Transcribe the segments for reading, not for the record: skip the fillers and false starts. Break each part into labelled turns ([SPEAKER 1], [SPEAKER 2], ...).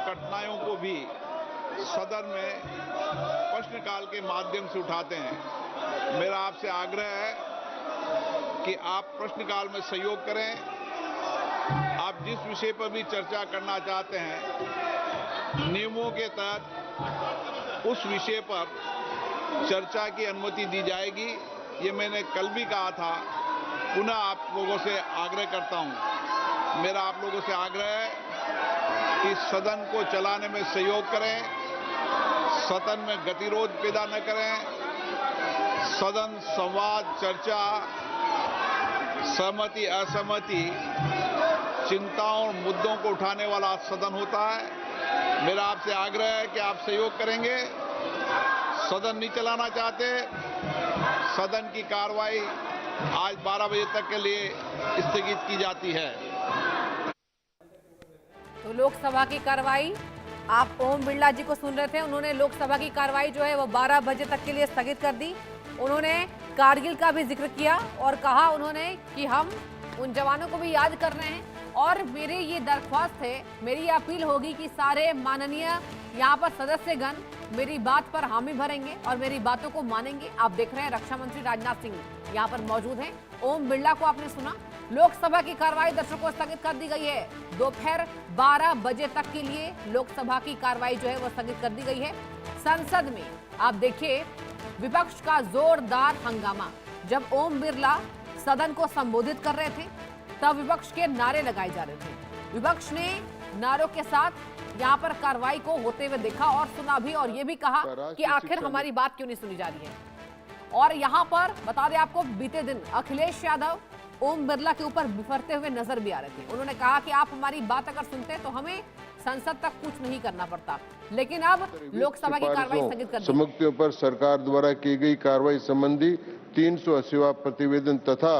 [SPEAKER 1] कठिनाइयों को भी सदन में प्रश्नकाल के माध्यम से उठाते हैं। मेरा आपसे आग्रह है कि आप प्रश्नकाल में सहयोग करें। आप जिस विषय पर भी चर्चा करना चाहते हैं, नियमों के तहत उस विषय पर चर्चा की अनुमति दी जाएगी। ये मैंने कल भी कहा था, पुनः आप लोगों से आग्रह करता हूं। मेरा आप लोगों से आग्रह है कि सदन को चलाने में सहयोग करें, सदन में गतिरोध पैदा न करें। सदन संवाद, चर्चा, सहमति असहमति, चिंताओं और मुद्दों को उठाने वाला सदन होता है। मेरा आपसे आग्रह है कि आप सहयोग करेंगे। सदन नहीं चलाना चाहते, सदन की कार्रवाई आज 12 बजे तक के लिए स्थगित की जाती है।
[SPEAKER 2] तो लोकसभा की कार्रवाई, आप ओम बिरला जी को सुन रहे थे। उन्होंने लोकसभा की कार्रवाई जो है वो 12 बजे तक के लिए स्थगित कर दी। उन्होंने कारगिल का भी जिक्र किया और कहा उन्होंने कि हम उन जवानों को भी याद कर रहे हैं। और मेरी ये दरख्वास्त है, मेरी अपील होगी कि सारे माननीय यहाँ पर सदस्यगण मेरी बात पर हामी भरेंगे और मेरी बातों को मानेंगे। आप देख रहे हैं रक्षा मंत्री राजनाथ सिंह यहाँ पर मौजूद हैं। ओम बिरला को आपने सुना। लोकसभा की कार्रवाई दर्शकों स्थगित कर दी गई है। दोपहर 12 बजे तक के लिए लोकसभा की कार्रवाई जो है वो स्थगित कर दी गई है। संसद में आप देखिए विपक्ष का जोरदार हंगामा। जब ओम बिरला सदन को संबोधित कर रहे थे तब विपक्ष के नारे लगाए जा रहे थे। विपक्ष ने नारों के साथ यहाँ पर कार्रवाई को होते हुए देखा और सुना भी, और ये भी कहा कि आखिर हमारी बात क्यों नहीं सुनी जा रही है। और यहाँ पर बता दें आपको, बीते दिन अखिलेश यादव ओम बिरला के ऊपर बिफरते हुए नजर भी आ रहे थे। उन्होंने कहा कि आप हमारी बात अगर सुनते तो हमें संसद तक कुछ नहीं करना पड़ता। लेकिन अब लोकसभा की कार्रवाई स्थगित कर दी।
[SPEAKER 3] समितियों पर सरकार द्वारा की गई कार्रवाई संबंधी 380वां प्रतिवेदन तथा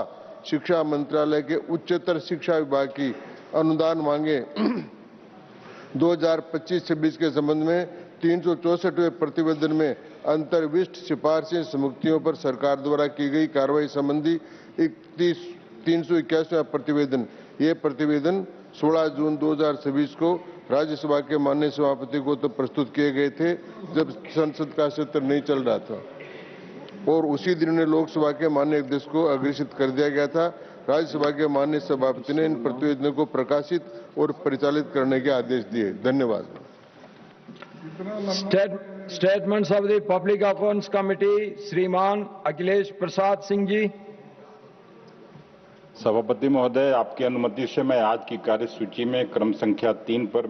[SPEAKER 3] शिक्षा मंत्रालय के उच्चतर शिक्षा विभाग की अनुदान मांगे 2025-26 के संबंध में 364वें प्रतिवेदन में अंतर्विष्ट सिफारिशें समितियों पर सरकार द्वारा की गई कार्रवाई संबंधी 381वां प्रतिवेदन। ये प्रतिवेदन 16 जून 2026 को राज्यसभा के माननीय सभापति को तो प्रस्तुत किए गए थे जब संसद का सत्र नहीं चल रहा था, और उसी दिन उन्हें लोकसभा के माननीय अध्यक्ष को अग्रेसित कर दिया गया था। राज्यसभा के माननीय सभापति ने इन प्रतिवेदनों को प्रकाशित और परिचालित करने के आदेश दिए। धन्यवाद।
[SPEAKER 4] Statements of the public accounts committee, श्रीमान अखिलेश प्रसाद सिंह जी।
[SPEAKER 5] सभापति महोदय, आपकी अनुमति से मैं आज की कार्यसूची में क्रम संख्या 3 पर